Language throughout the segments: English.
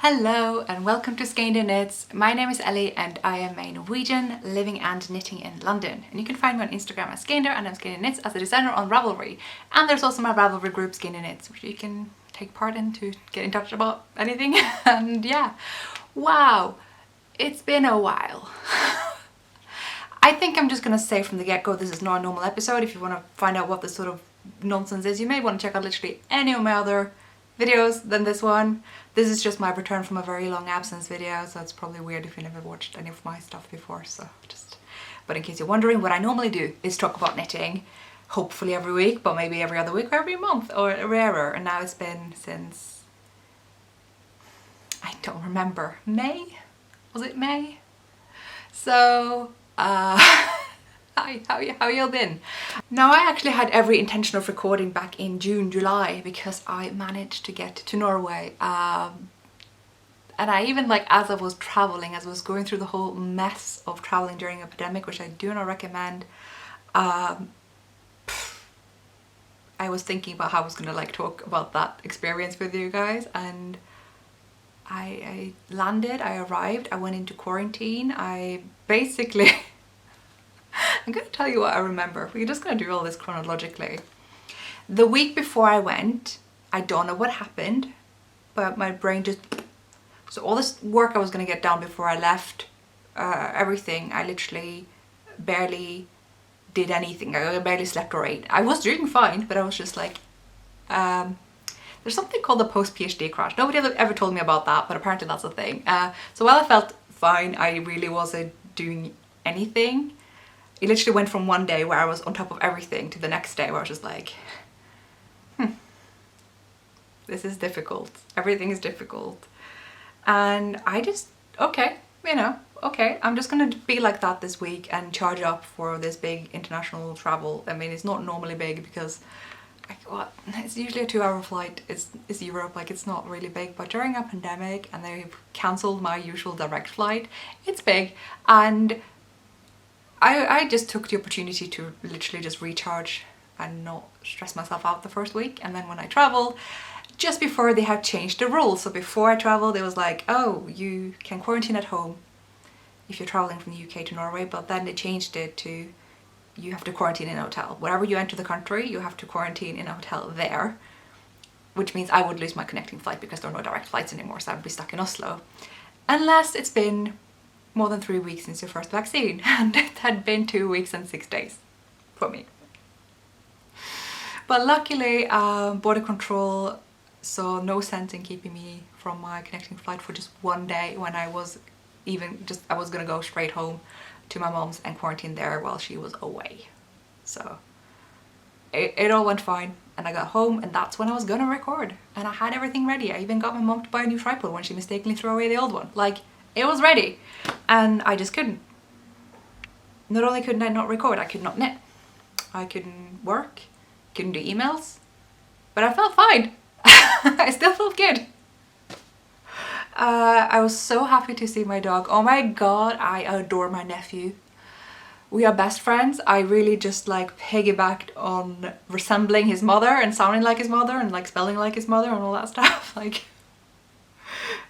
Hello and welcome to Skeindeer Knits. My name is Ellie and I am a Norwegian living and knitting in London. And you can find me on Instagram as Skeindeer and I'm Skeindeer Knits as a designer on Ravelry. And there's also my Ravelry group Skeindeer Knits, which you can take part in to get in touch about anything. And yeah, wow, it's been a while. I think I'm just gonna say from the get-go this is not a normal episode. If you want to find out what this sort of nonsense is, you may want to check out literally any of my other videos than this one. This is just my return from a very long absence video, so it's probably weird if you never watched any of my stuff before, but in case you're wondering, what I normally do is talk about knitting, hopefully every week, but maybe every other week or every month or rarer, and now it's been since, I don't remember, May? Was it May? So, Hi, how y'all been? Now I actually had every intention of recording back in June, July because I managed to get to Norway. And I even as I was traveling, as I was going through the whole mess of traveling during a pandemic, which I do not recommend, I was thinking about how I was gonna talk about that experience with you guys, and I landed, I arrived, I went into quarantine, I basically I'm gonna tell you what I remember. We're just gonna do all this chronologically. The week before I went, I don't know what happened, but my brain just... So all this work I was gonna get done before I left, everything, I literally barely did anything. I barely slept or ate. I was doing fine, but I was just there's something called the post-PhD crash. Nobody ever told me about that, but apparently that's a thing. So while I felt fine, I really wasn't doing anything. It literally went from one day where I was on top of everything to the next day where I was just this is difficult. Everything is difficult. And I just, okay, I'm just gonna be like that this week and charge up for this big international travel. I mean, it's not normally big because it's usually a 2-hour flight. It's Europe, it's not really big, but during a pandemic and they cancelled my usual direct flight, it's big. And I just took the opportunity to literally just recharge and not stress myself out the first week. And then when I traveled, just before they had changed the rules, so before I traveled it was oh, you can quarantine at home if you're traveling from the UK to Norway, but then they changed it to you have to quarantine in a hotel. Wherever you enter the country, you have to quarantine in a hotel there, which means I would lose my connecting flight because there are no direct flights anymore, so I would be stuck in Oslo. Unless it's been more than 3 weeks since your first vaccine, and it had been 2 weeks and 6 days for me. But luckily, border control saw no sense in keeping me from my connecting flight for just one day when I was gonna go straight home to my mom's and quarantine there while she was away. So it all went fine, and I got home, and that's when I was gonna record, and I had everything ready. I even got my mom to buy a new tripod when she mistakenly threw away the old one. It was ready, and I just couldn't. Not only couldn't I not record, I could not knit. I couldn't work, couldn't do emails, but I felt fine. I still felt good. I was so happy to see my dog. Oh my god, I adore my nephew. We are best friends. I really just piggybacked on resembling his mother and sounding like his mother and spelling like his mother and all that stuff.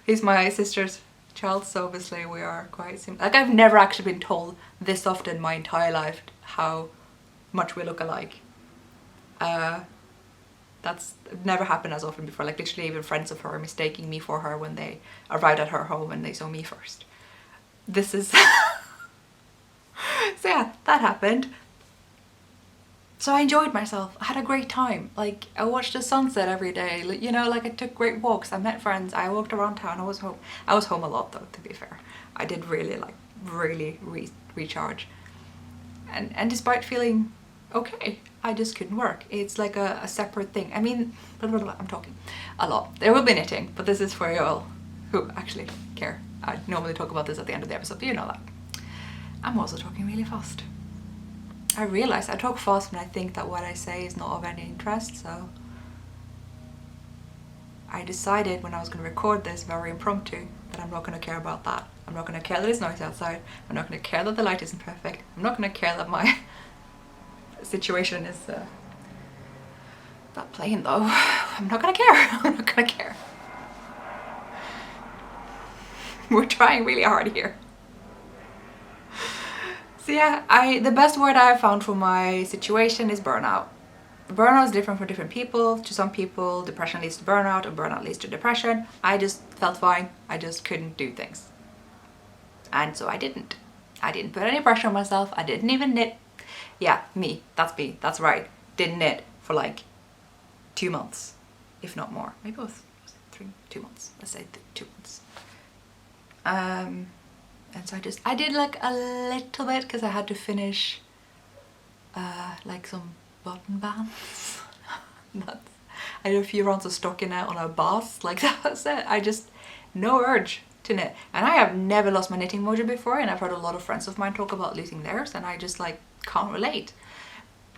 He's my sister's child, so obviously we are quite similar. I've never actually been told this often my entire life how much we look alike. That's never happened as often before. Literally even friends of her mistaking me for her when they arrived at her home and they saw me first. This is... So yeah, that happened. So I enjoyed myself. I had a great time. I watched the sunset every day. I took great walks. I met friends. I walked around town. I was home. I was home a lot though, to be fair. I did really recharge. And despite feeling okay, I just couldn't work. It's a separate thing. I mean, I'm talking a lot. There will be knitting, but this is for you all who actually care. I normally talk about this at the end of the episode, but you know that. I'm also talking really fast. I realize I talk fast when I think that what I say is not of any interest, so I decided when I was going to record this very impromptu that I'm not going to care about that. I'm not going to care that it's noisy outside. I'm not going to care that the light isn't perfect. I'm not going to care that my situation is not plain though. I'm not going to care. I'm not going to care. We're trying really hard here. So yeah, the best word I have found for my situation is burnout. Burnout is different for different people. To some people, depression leads to burnout and burnout leads to depression. I just felt fine. I just couldn't do things. And so I didn't. I didn't put any pressure on myself. I didn't even knit. Yeah, me. That's right. Didn't knit for like 2 months, if not more. Maybe it was 2 months. Let's say 2 months. And so I did like a little bit because I had to finish like some button bands. I did a few rounds of stocking out on a bus, like that was it. I just, no urge to knit. And I have never lost my knitting mojo before, and I've heard a lot of friends of mine talk about losing theirs, and I just like can't relate.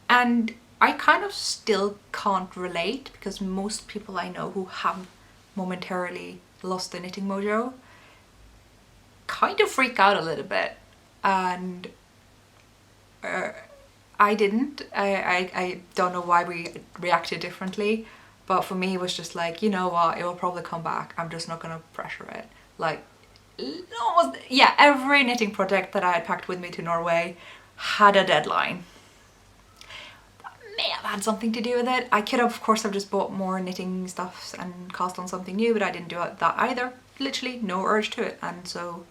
And I kind of still can't relate because most people I know who have momentarily lost their knitting mojo kind of freak out a little bit, and I didn't. I don't know why we reacted differently, but for me it was just like, you know what, it will probably come back. I'm just not gonna pressure it. Like almost, yeah, every knitting project that I had packed with me to Norway had a deadline. That may have had something to do with it. I could have, of course, have just bought more knitting stuff and cast on something new, but I didn't do that either. Literally no urge to it, and so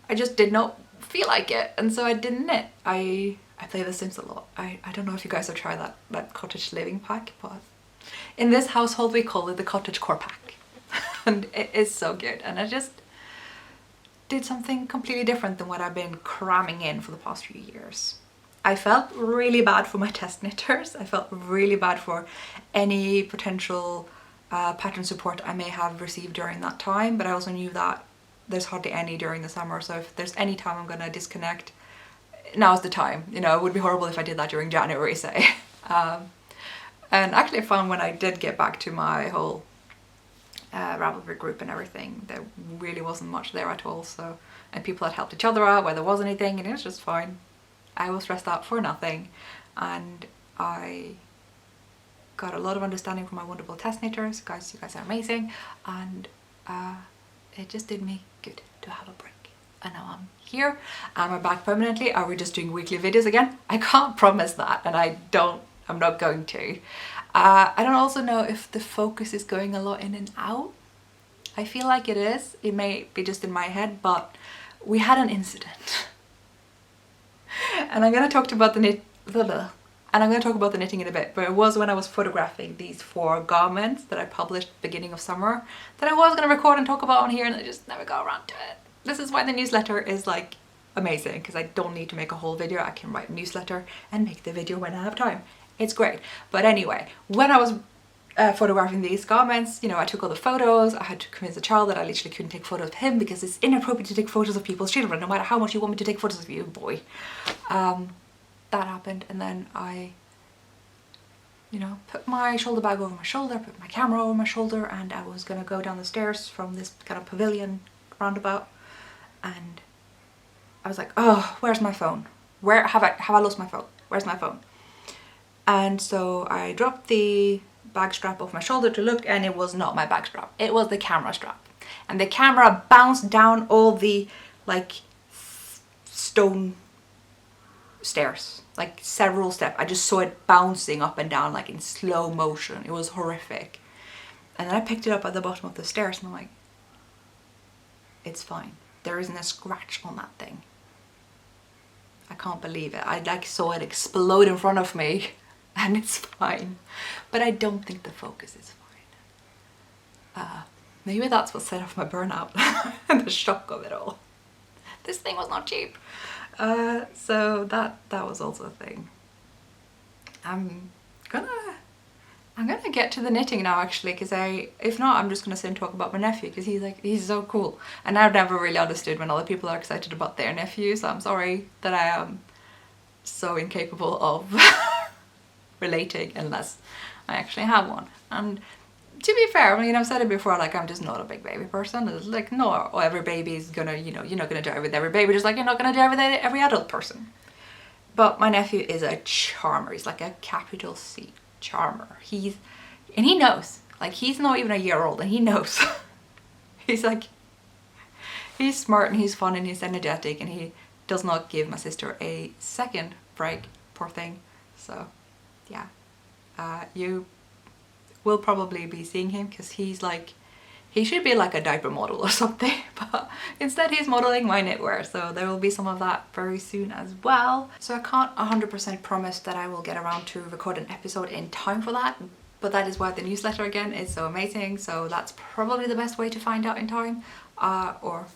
I just did not feel like it, and so I didn't knit. I play The Sims a lot. I don't know if you guys have tried that cottage living pack, but in this household we call it the cottage core pack. And it is so good, and I just did something completely different than what I've been cramming in for the past few years. I felt really bad for my test knitters. I felt really bad for any potential pattern support I may have received during that time, but I also knew that there's hardly any during the summer, so if there's any time I'm gonna disconnect, now's the time. You know, it would be horrible if I did that during January, say. And actually I found when I did get back to my whole Ravelry group and everything, there really wasn't much there at all, so, and people had helped each other out where there was anything, and it was just fine. I was stressed out for nothing, and I got a lot of understanding from my wonderful test knitters. Guys, you guys are amazing, and it just did me good to have a break. And now I'm here, and we're back permanently. Are we just doing weekly videos again? I can't promise that, and I'm not going to. I don't also know if the focus is going a lot in and out. I feel like it is. It may be just in my head, but we had an incident. And I'm going to talk about the knitting in a bit, but it was when I was photographing these 4 garments that I published beginning of summer that I was going to record and talk about on here, and I just never got around to it. This is why the newsletter is like amazing, because I don't need to make a whole video. I can write a newsletter and make the video when I have time. It's great. But anyway, when I was photographing these garments, you know, I took all the photos. I had to convince the child that I literally couldn't take photos of him because it's inappropriate to take photos of people's children, no matter how much you want me to take photos of you, boy. That happened, and then I, you know, put my shoulder bag over my shoulder, put my camera over my shoulder, and I was gonna go down the stairs from this kind of pavilion roundabout, and I was like, oh, where's my phone? Where have I lost my phone? Where's my phone? And so I dropped the bag strap off my shoulder to look, and it was not my bag strap. It was the camera strap. And the camera bounced down all the like stone stairs, like several steps. I just saw it bouncing up and down like in slow motion. It was horrific. And then I picked it up at the bottom of the stairs, and I'm like, it's fine. There isn't a scratch on that thing. I can't believe it. I like saw it explode in front of me, and it's fine. But I don't think the focus is fine. Maybe that's what set off my burnout and the shock of it all. This thing was not cheap. So that was also a thing. I'm gonna get to the knitting now, actually, because if not, I'm just gonna sit and talk about my nephew, because he's so cool, and I've never really understood when other people are excited about their nephew, so I'm sorry that I am so incapable of relating unless I actually have one. And to be fair, I mean, I've said it before, like, I'm just not a big baby person. It's like, no, every baby is gonna, you know, you're not gonna do it with every baby, just like you're not gonna do it with every adult person. But my nephew is a charmer. He's like a capital C charmer. And he knows, like, he's not even a year old, and he knows. He's like, He's smart and he's fun and he's energetic, and he does not give my sister a second break, poor thing. So yeah, you will probably be seeing him because he's like, he should be like a diaper model or something, but instead he's modeling my knitwear, so there will be some of that very soon as well. So I can't 100% promise that I will get around to record an episode in time for that, but that is why the newsletter again is so amazing, so that's probably the best way to find out in time. Or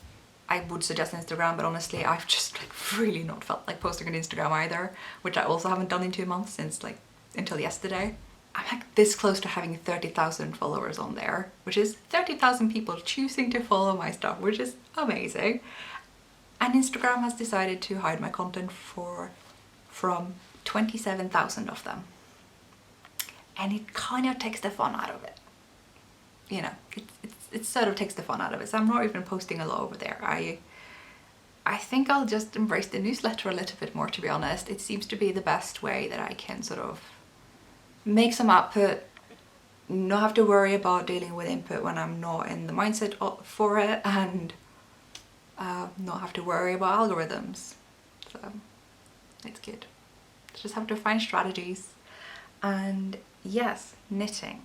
I would suggest Instagram, but honestly I've just like really not felt like posting on Instagram either, which I also haven't done in 2 months, since like until yesterday. I'm like this close to having 30,000 followers on there, which is 30,000 people choosing to follow my stuff, which is amazing. And Instagram has decided to hide my content from 27,000 of them. And it kind of takes the fun out of it. You know, it sort of takes the fun out of it. So I'm not even posting a lot over there. I think I'll just embrace the newsletter a little bit more, to be honest. It seems to be the best way that I can sort of make some output, not have to worry about dealing with input when I'm not in the mindset for it, and not have to worry about algorithms. So it's good. Just have to find strategies. And yes, knitting,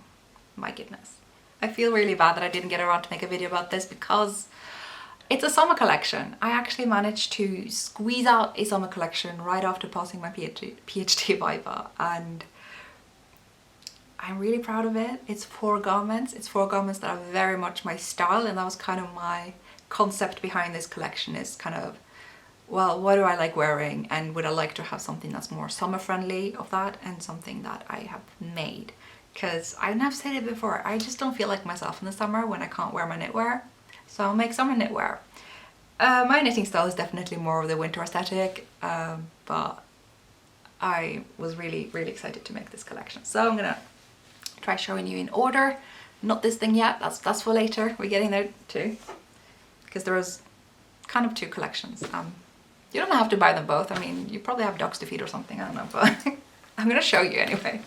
my goodness. I feel really bad that I didn't get around to make a video about this because it's a summer collection. I actually managed to squeeze out a summer collection right after passing my PhD Viva, and I'm really proud of it. It's 4 garments. It's 4 garments that are very much my style, and that was kind of my concept behind this collection, is kind of, well, what do I like wearing, and would I like to have something that's more summer friendly of that, and something that I have made. Because I've said it before, I just don't feel like myself in the summer when I can't wear my knitwear. So I'll make summer knitwear. My knitting style is definitely more of the winter aesthetic, but I was really, really excited to make this collection. So I'm gonna try showing you in order. Not this thing yet, that's for later. We're getting there too. Because there was kind of 2 collections. You don't have to buy them both. I mean, you probably have dogs to feed or something, I don't know, but I'm gonna show you anyway.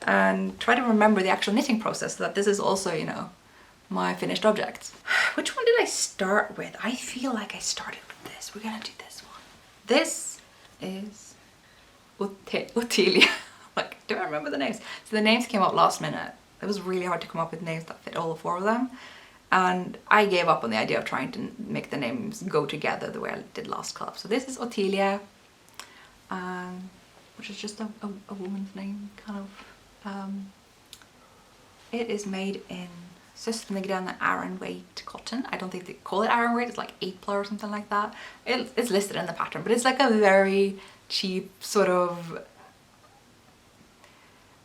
And try to remember the actual knitting process, so that this is also, you know, my finished objects. Which one did I start with? I feel like I started with this. We're gonna do this one. This is Otilia. Like, do I remember the names? So the names came up last minute. It was really hard to come up with names that fit all 4 of them. And I gave up on the idea of trying to make the names go together the way I did last club. So this is Otilia, which is just a woman's name, kind of. It is made in Skeindeer Iron weight cotton. I don't think they call it iron weight, it's like 8 or something like that. It's listed in the pattern, but it's like a very cheap sort of,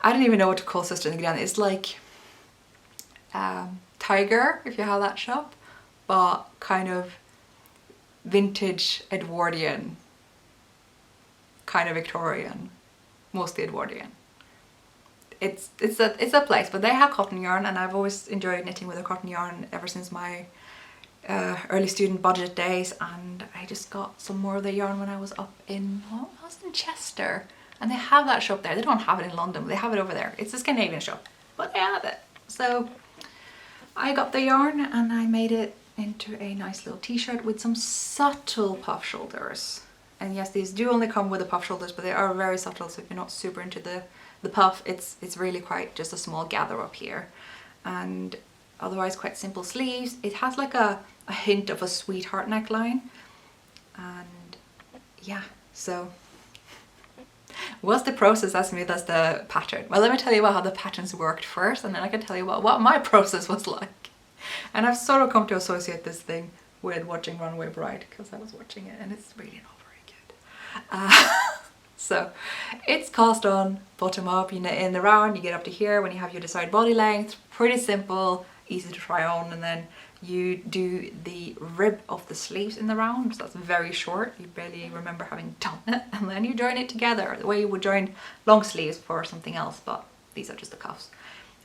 I don't even know what to call Skeindeer. It's like Tiger, if you have that shop, but kind of vintage Edwardian, kind of Victorian, mostly Edwardian. It's a place, but they have cotton yarn, and I've always enjoyed knitting with a cotton yarn ever since my early student budget days, and I just got some more of the yarn when I was up in, well, I was in Chester, and they have that shop there. They don't have it in London, but they have it over there. It's a Scandinavian shop, but they have it. So I got the yarn and I made it into a nice little t-shirt with some subtle puff shoulders. And yes, these do only come with the puff shoulders, but they are very subtle, so if you're not super into the puff, it's really quite just a small gather up here. And otherwise quite simple sleeves. It has like a hint of a sweetheart neckline. And yeah, so what's the process as smooth as the pattern? Well, let me tell you about how the patterns worked first, and then I can tell you about what my process was like. And I've sort of come to associate this thing with watching Runway Bride, because I was watching it and it's really not very good. So it's cast on, bottom up, you knit in the round, you get up to here when you have your desired body length. Pretty simple, easy to try on, and then you do the rib of the sleeves in the round, so that's very short, you barely remember having done it, and then you join it together the way you would join long sleeves for something else, but these are just the cuffs,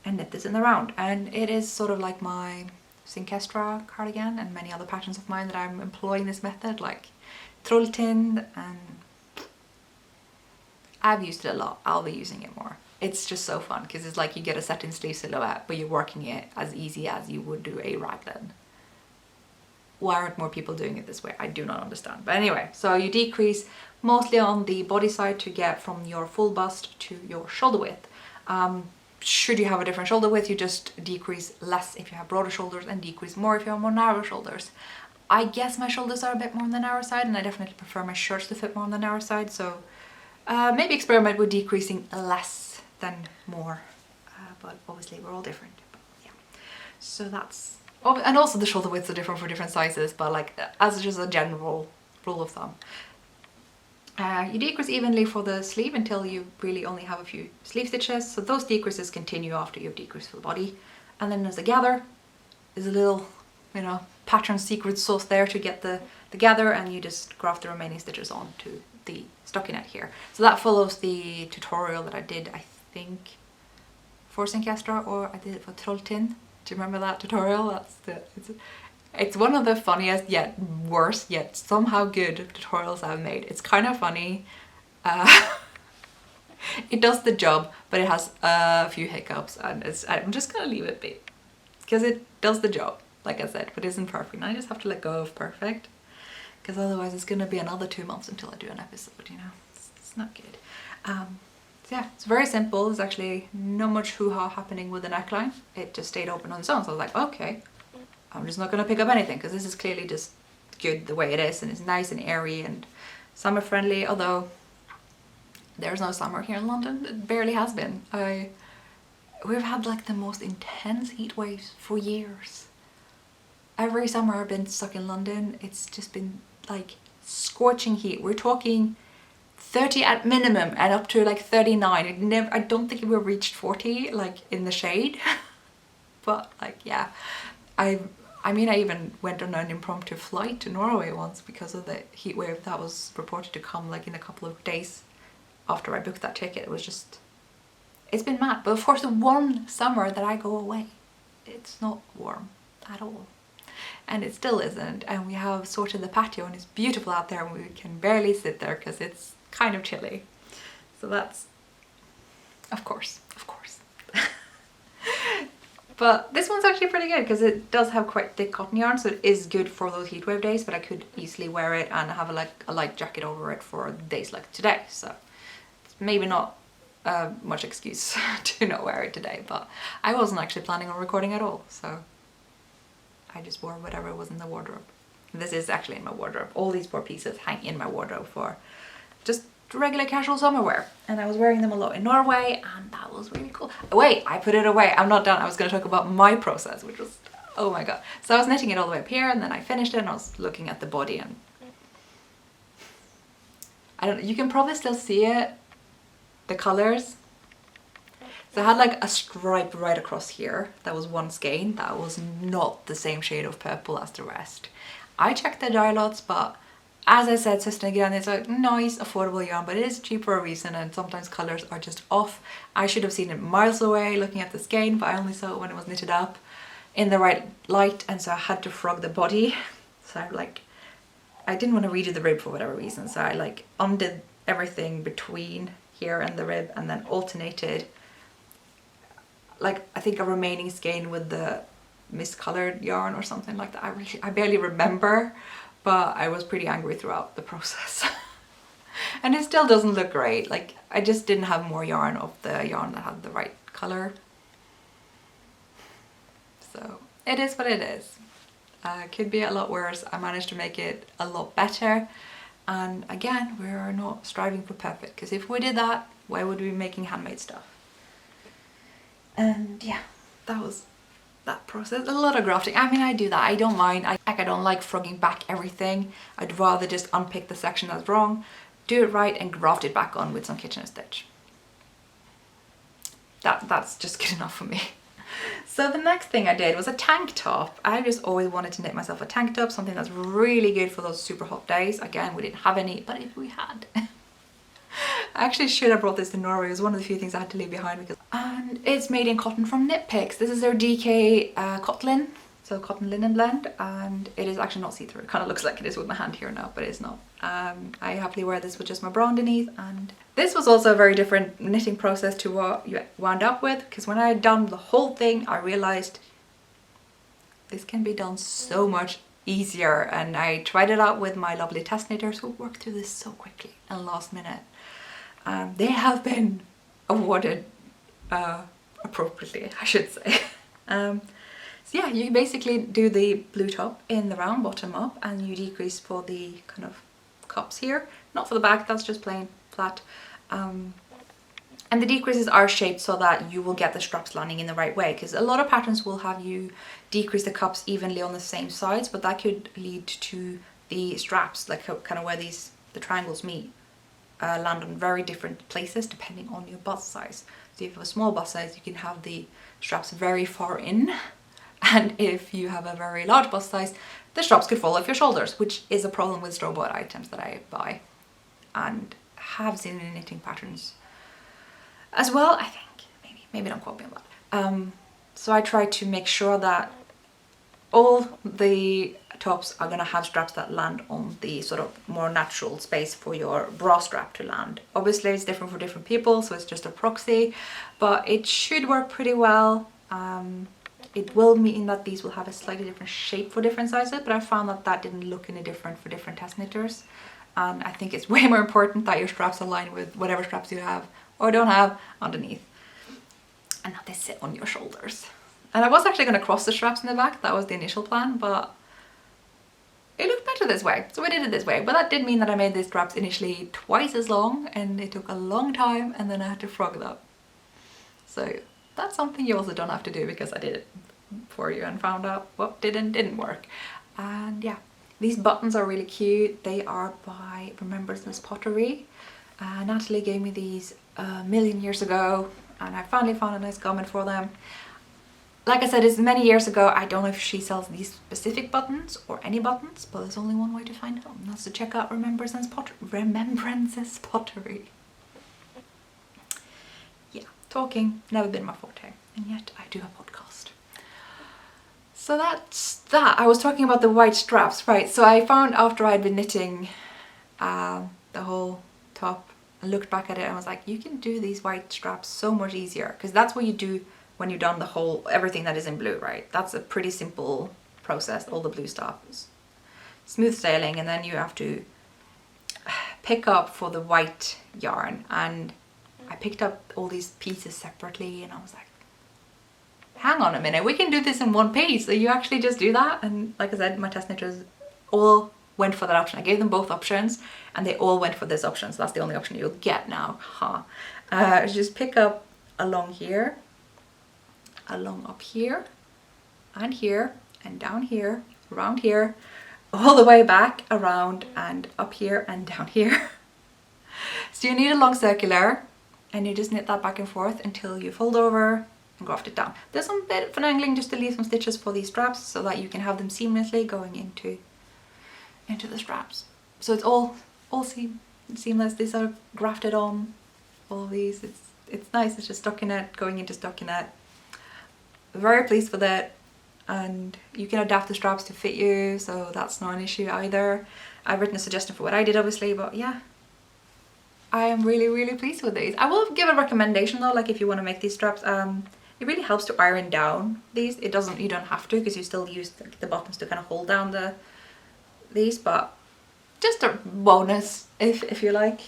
and knit this in the round. And it is sort of like my Skeindeer cardigan and many other patterns of mine that I'm employing this method, like Trolltind, and I've used it a lot. I'll be using it more. It's just so fun because it's like you get a satin sleeve silhouette, but you're working it as easy as you would do a raglan. why aren't more people doing it this way? I do not understand. But anyway, so you decrease mostly on the body side to get from your full bust to your shoulder width. Should you have a different shoulder width, you just decrease less if you have broader shoulders and decrease more if you have more narrow shoulders. I guess my shoulders are a bit more on the narrow side, and I definitely prefer my shirts to fit more on the narrow side, so maybe experiment with decreasing less than more. But obviously we're all different. But yeah. So that's... Oh, and also the shoulder widths are different for different sizes, but like as just a general rule of thumb. You decrease evenly for the sleeve until you really only have a few sleeve stitches. So those decreases continue after you've decreased for the body. And then as a gather, there's a little, you know, pattern secret sauce there to get the gather, and you just graft the remaining stitches on to the stockinette here. So that follows the tutorial that I did, I think, for Skeindeer, or I did it for Trolltin. Do you remember that tutorial? It's one of the funniest yet worst yet somehow good tutorials I've made. It's kind of funny. It does the job, but it has a few hiccups, and I'm just gonna leave it be because it does the job, like I said, but isn't perfect. And I just have to let go of perfect, because otherwise it's gonna be another 2 months until I do an episode. You know, it's not good. So yeah, it's very simple. There's actually not much hoo-ha happening with the neckline. It just stayed open on its own. So I was like, okay, I'm just not going to pick up anything, because this is clearly just good the way it is, and it's nice and airy and summer friendly, although there's no summer here in London. It barely has been. We've had like the most intense heat waves for years. Every summer I've been stuck in London, it's just been like scorching heat. We're talking 30 at minimum and up to like 39. I don't think it will reach 40 like in the shade. But like, yeah, I mean, I even went on an impromptu flight to Norway once because of the heat wave that was reported to come like in a couple of days after I booked that ticket. It was just, it's been mad. But of course, the one summer that I go away, it's not warm at all. And it still isn't. And we have sorted the patio, and it's beautiful out there, and we can barely sit there because it's kind of chilly. So that's, of course. But this one's actually pretty good because it does have quite thick cotton yarn, so it is good for those heatwave days, but I could easily wear it and have a light jacket over it for days like today. So it's maybe not much excuse to not wear it today, but I wasn't actually planning on recording at all, so I just wore whatever was in the wardrobe. This is actually in my wardrobe. All these poor pieces hang in my wardrobe for just regular casual summer wear, and I was wearing them a lot in Norway, and that was really cool. Wait, I put it away. I'm not done. I was going to talk about my process, which was, oh my god. So I was knitting it all the way up here, and then I finished it, and I was looking at the body, and I don't know, you can probably still see it, the colors. So I had like a stripe right across here. That was one skein. That was not the same shade of purple as the rest. I checked the dye lots, but as I said, Sister again, it's a nice, affordable yarn, but it is cheap for a reason, and sometimes colours are just off. I should have seen it miles away looking at the skein, but I only saw it when it was knitted up in the right light, and so I had to frog the body. So I didn't want to redo the rib for whatever reason, so I like undid everything between here and the rib, and then alternated like I think a remaining skein with the miscolored yarn or something like that. I barely remember. But I was pretty angry throughout the process. And it still doesn't look great. Like, I just didn't have more yarn of the yarn that had the right color. So it is what it is. Could be a lot worse. I managed to make it a lot better. And again, we're not striving for perfect, because if we did that, why would we be making handmade stuff? And yeah, that was that process. A lot of grafting. I mean, I do that. I don't mind. I don't like frogging back everything. I'd rather just unpick the section that's wrong, do it right, and graft it back on with some Kitchener stitch. That's just good enough for me. So the next thing I did was a tank top. I just always wanted to knit myself a tank top, something that's really good for those super hot days. Again, we didn't have any, but if we had. I actually should have brought this to Norway. It was one of the few things I had to leave behind, and it's made in cotton from Knit Picks. This is their DK Kotlin, so cotton linen blend, and it is actually not see-through. It kind of looks like it is with my hand here now, but it's not. I happily wear this with just my bra underneath, and this was also a very different knitting process to what you wound up with, because when I had done the whole thing, I realized this can be done so much easier, and I tried it out with my lovely test knitters who worked through this so quickly and last minute. They have been awarded appropriately, I should say. So yeah, you basically do the blue top in the round bottom up, and you decrease for the kind of cups here, not for the back, that's just plain flat. And the decreases are shaped so that you will get the straps landing in the right way, because a lot of patterns will have you decrease the cups evenly on the same sides, but that could lead to the straps, like kind of where the triangles meet, land on very different places depending on your bust size. So if you have a small bust size, you can have the straps very far in, and if you have a very large bust size, the straps could fall off your shoulders, which is a problem with store-bought items that I buy and have seen in knitting patterns as well, I think. Maybe don't quote me on that. So I try to make sure that all the tops are going to have straps that land on the sort of more natural space for your bra strap to land. Obviously it's different for different people, so it's just a proxy, but it should work pretty well. It will mean that these will have a slightly different shape for different sizes, but I found that that didn't look any different for different test knitters. And I think it's way more important that your straps align with whatever straps you have or don't have underneath, and that they sit on your shoulders. And I was actually going to cross the straps in the back, that was the initial plan, but it looked better this way, so I did it this way. But that did mean that I made these straps initially twice as long, and it took a long time, and then I had to frog it up. So that's something you also don't have to do, because I did it for you and found out what didn't work. And yeah, these buttons are really cute. They are by Remembrances Pottery. Natalie gave me these a million years ago, and I finally found a nice garment for them. Like I said, it's many years ago. I don't know if she sells these specific buttons or any buttons, but there's only one way to find out, and that's to check out Remembrances Pottery. Yeah, talking, never been my forte, and yet I do a podcast. So that's that. I was talking about the white straps, right? So I found after I'd been knitting the whole top, I looked back at it and was like, you can do these white straps so much easier, because that's what you do when you've done the whole, everything that is in blue, right? That's a pretty simple process, all the blue stuff is smooth sailing, and then you have to pick up for the white yarn. And I picked up all these pieces separately, and I was like, hang on a minute, we can do this in one piece. So you actually just do that. And like I said, my test knitters all went for that option. I gave them both options, and they all went for this option, so that's the only option you'll get now. Just pick up along here, along up here, and down here, around here, all the way back, around, and up here, and down here. So you need a long circular, and you just knit that back and forth until you fold over and graft it down. There's some bit of finagling just to leave some stitches for these straps so that you can have them seamlessly going into the straps. So it's all seamless. These are grafted on, all of these. It's nice. It's just stockinette going into stockinette. Very pleased with it, and you can adapt the straps to fit you, so that's not an issue either. I've written a suggestion for what I did, obviously, but yeah, I am really pleased with these. I will give a recommendation though, like if you want to make these straps, it really helps to iron down these. You don't have to, because you still use the buttons to kind of hold down these, but just a bonus if you like.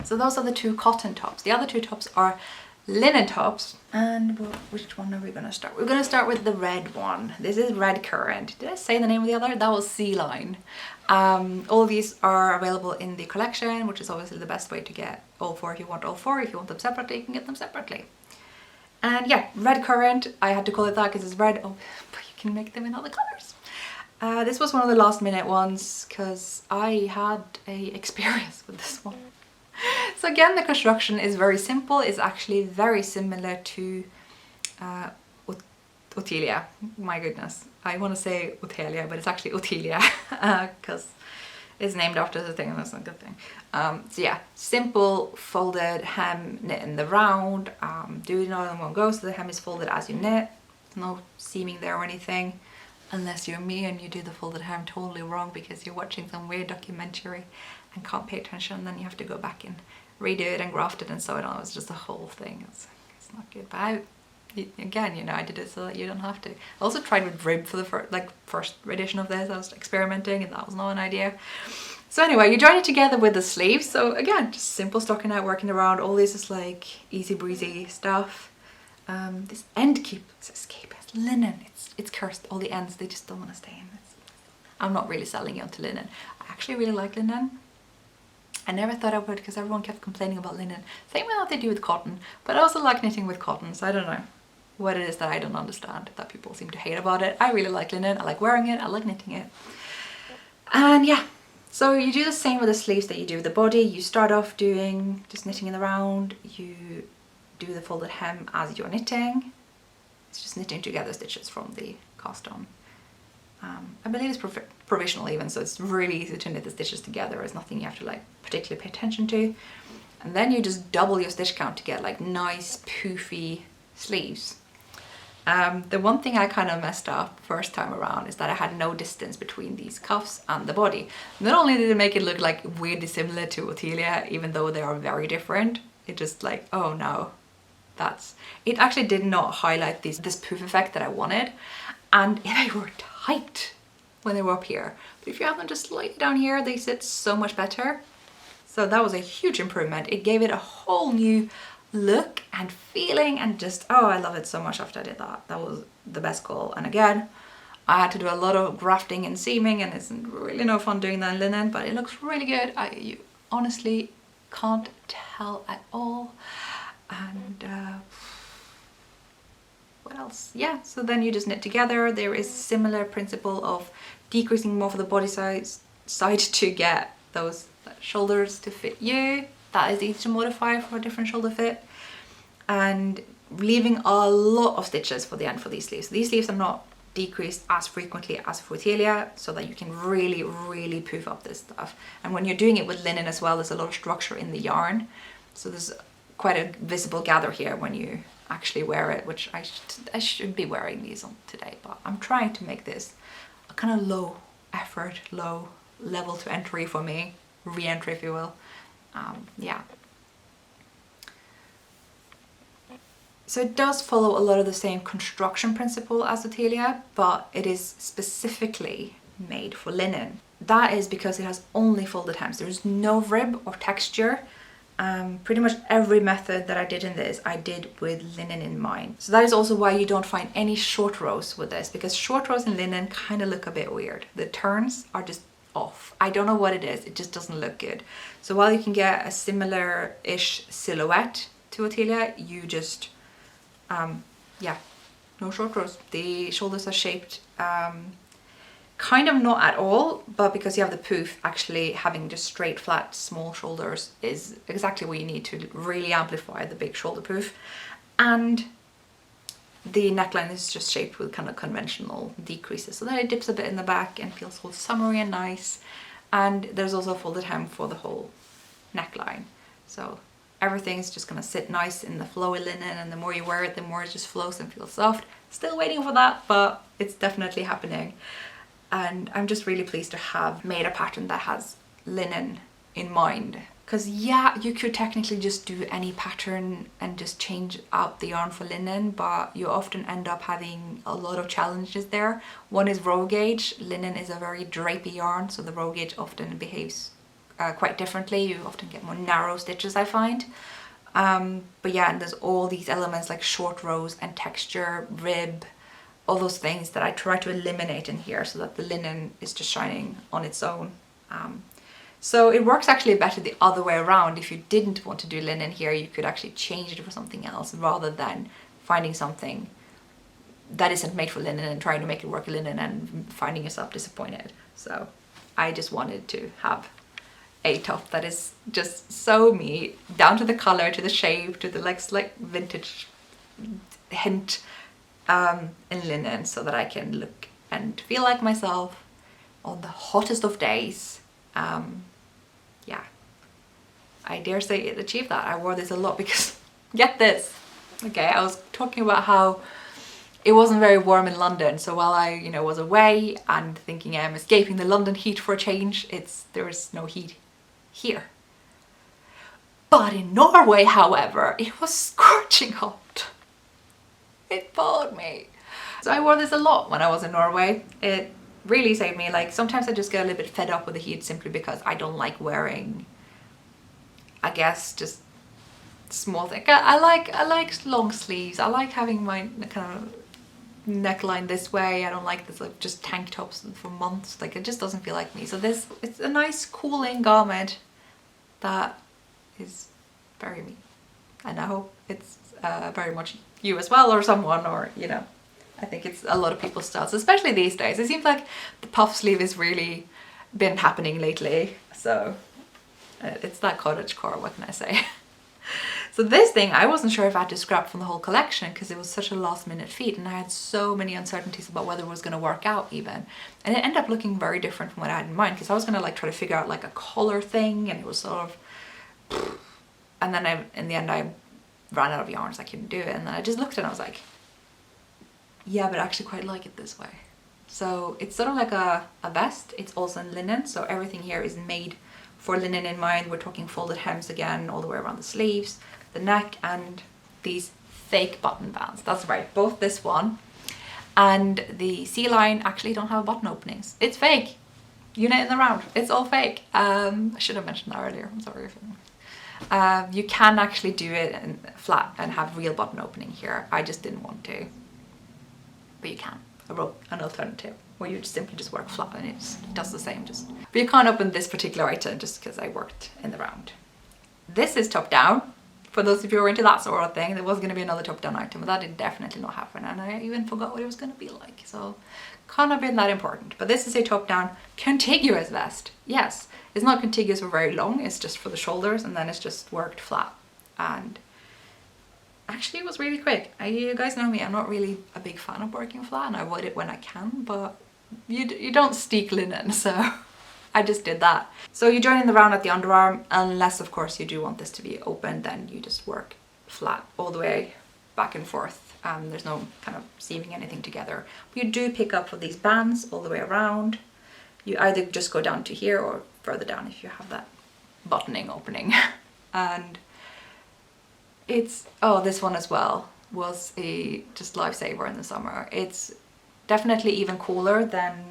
So those are the two cotton tops. The other two tops are linen tops, and which one are we going to start? We're going to start with the red one. This is Red Currant. Did I say the name of the other? That was Sea Line. All of these are available in the collection, which is obviously the best way to get all four. If you want all four, if you want them separately, you can get them separately. And yeah, Red Currant, I had to call it that because it's red, but you can make them in other colors. This was one of the last minute ones because I had a experience with this one. So again, the construction is very simple. It's actually very similar to Otilia. My goodness, I want to say Otilia, but it's actually Otilia because it's named after the thing, and that's not a good thing. So yeah, simple folded hem knit in the round. Do it all in one go, so the hem is folded as you knit. No seaming there or anything, unless you're me and you do the folded hem totally wrong because you're watching some weird documentary and can't pay attention, and then you have to go back and redo it and graft it and sew it on. It's just a whole thing. It's not good, but Again, you know, I did it so that you don't have to. I also tried with rib for the first edition of this. I was experimenting and that was not an idea. So anyway, you join it together with the sleeves. So again, just simple stockinette, working around. All this is like easy breezy stuff. This end keeps escape as linen. It's cursed. All the ends, they just don't want to stay in. I'm not really selling it onto linen. I actually really like linen. I never thought I would because everyone kept complaining about linen. Same way that they do with cotton. But I also like knitting with cotton, so I don't know what it is that I don't understand that people seem to hate about it. I really like linen. I like wearing it. I like knitting it. And yeah. So you do the same with the sleeves that you do with the body. You start off doing just knitting in the round. You do the folded hem as you're knitting. It's just knitting together stitches from the cast on. I believe it's provisional even, so it's really easy to knit the stitches together. There's nothing you have to like particularly pay attention to. And then you just double your stitch count to get like nice poofy sleeves. The one thing I kind of messed up first time around is that I had no distance between these cuffs and the body. Not only did it make it look like weirdly similar to Otilia, even though they are very different, it just like, oh no, it actually did not highlight this poof effect that I wanted. And they were tight when they were up here. But if you have them just slightly down here, they sit so much better. So that was a huge improvement. It gave it a whole new look and feeling and just, oh, I love it so much after I did that. That was the best call. And again, I had to do a lot of grafting and seaming, and it's really no fun doing that in linen, but it looks really good. You honestly can't tell at all. And what else? Yeah, so then you just knit together. There is similar principle of decreasing more for the body side to get those shoulders to fit you. That is easy to modify for a different shoulder fit. And leaving a lot of stitches for the end for these sleeves. So these sleeves are not decreased as frequently as for Otilia, so that you can really, really poof up this stuff. And when you're doing it with linen as well, there's a lot of structure in the yarn. So there's quite a visible gather here when you actually wear it, which I should be wearing these on today, but I'm trying to make this a kind of low effort, low level to entry for me, re-entry if you will. Yeah. So it does follow a lot of the same construction principle as Otilia, but it is specifically made for linen. That is because it has only folded hems. There's no rib or texture. Pretty much every method that I did in this, I did with linen in mind. So that is also why you don't find any short rows with this, because short rows in linen kind of look a bit weird. The turns are just off. I don't know what it is, it just doesn't look good. So while you can get a similar-ish silhouette to Otilia, you just, yeah, no short rows. The shoulders are shaped kind of not at all, but because you have the poof, actually having just straight, flat, small shoulders is exactly what you need to really amplify the big shoulder poof. And the neckline is just shaped with kind of conventional decreases, so that it dips a bit in the back and feels all summery and nice. And there's also a folded hem for the whole neckline. So everything's just gonna sit nice in the flowy linen, and the more you wear it, the more it just flows and feels soft. Still waiting for that, but it's definitely happening. And I'm just really pleased to have made a pattern that has linen in mind. Because yeah, you could technically just do any pattern and just change out the yarn for linen, but you often end up having a lot of challenges there. One is row gauge. Linen is a very drapey yarn, so the row gauge often behaves quite differently. You often get more narrow stitches, I find. But yeah, and there's all these elements like short rows and texture, rib, all those things that I try to eliminate in here so that the linen is just shining on its own. So it works actually better the other way around. If you didn't want to do linen here, you could actually change it for something else rather than finding something that isn't made for linen and trying to make it work in linen and finding yourself disappointed. So I just wanted to have a top that is just so me, down to the color, to the shape, to the like vintage hint in linen, so that I can look and feel like myself on the hottest of days. Yeah, I dare say it achieved that. I wore this a lot because, get this, okay, I was talking about how it wasn't very warm in London, so while I, you know, was away and thinking I'm escaping the London heat for a change, there was no heat here. But in Norway, however, it was scorching hot. It bored me. So I wore this a lot when I was in Norway. It really saved me. Like sometimes I just get a little bit fed up with the heat simply because I don't like wearing, I guess, just small thing. I like long sleeves. I like having my kind of neckline this way. I don't like this like just tank tops for months. Like it just doesn't feel like me. So this, it's a nice cooling garment that is very me, and I hope it's very much you as well, or someone, or you know, I think it's a lot of people's styles, especially these days. It seems like the puff sleeve has really been happening lately, so it's that cottagecore, what can I say. So this thing, I wasn't sure if I had to scrap from the whole collection because it was such a last minute feat and I had so many uncertainties about whether it was going to work out even. And it ended up looking very different from what I had in mind because I was going to like try to figure out like a collar thing, and it was sort of, and then in the end I ran out of yarns, I couldn't do it, and then I just looked at it and I was like, yeah, but I actually quite like it this way. So it's sort of like a vest. It's also in linen, so everything here is made for linen in mind. We're talking folded hems again all the way around the sleeves, the neck, and these fake button bands. That's right, both this one and the C-line actually don't have button openings. It's fake. You knit in the round, it's all fake. I should have mentioned that earlier, I'm sorry. You can actually do it in flat and have real button opening here. I just didn't want to, but you can. I wrote an alternative where you simply just work flat and it does the same. But you can't open this particular item just because I worked in the round. This is top down. For those of you who are into that sort of thing, there was going to be another top down item, but that did definitely not happen, and I even forgot what it was going to be like, so can't have been that important. But this is a top down contiguous vest. Yes, it's not contiguous for very long, it's just for the shoulders, and then it's just worked flat. And actually it was really quick. You guys know me, I'm not really a big fan of working flat, and I avoid it when I can, but you don't steek linen, so I just did that. So you join in the round at the underarm, unless of course you do want this to be open, then you just work flat all the way back and forth. There's no kind of seaming anything together. But you do pick up for these bands all the way around. You either just go down to here or further down if you have that buttoning opening. And it's, oh, this one as well was a just lifesaver in the summer. It's definitely even cooler than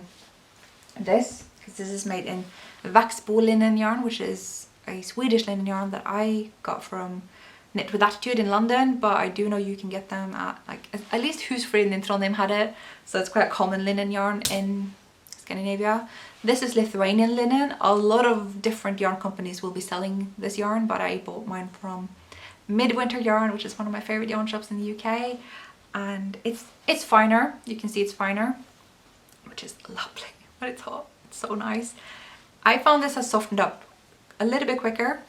this, because this is made in Vaxbo linen yarn, which is a Swedish linen yarn that I got from Knit With Attitude in London, but I do know you can get them at like, at least Husfrid in Trondheim had it, so it's quite a common linen yarn in Scandinavia. This is Lithuanian linen. A lot of different yarn companies will be selling this yarn, but I bought mine from Midwinter Yarn, which is one of my favorite yarn shops in the UK, and it's finer. You can see it's finer, which is lovely when it's hot. It's so nice. I found this has softened up a little bit quicker.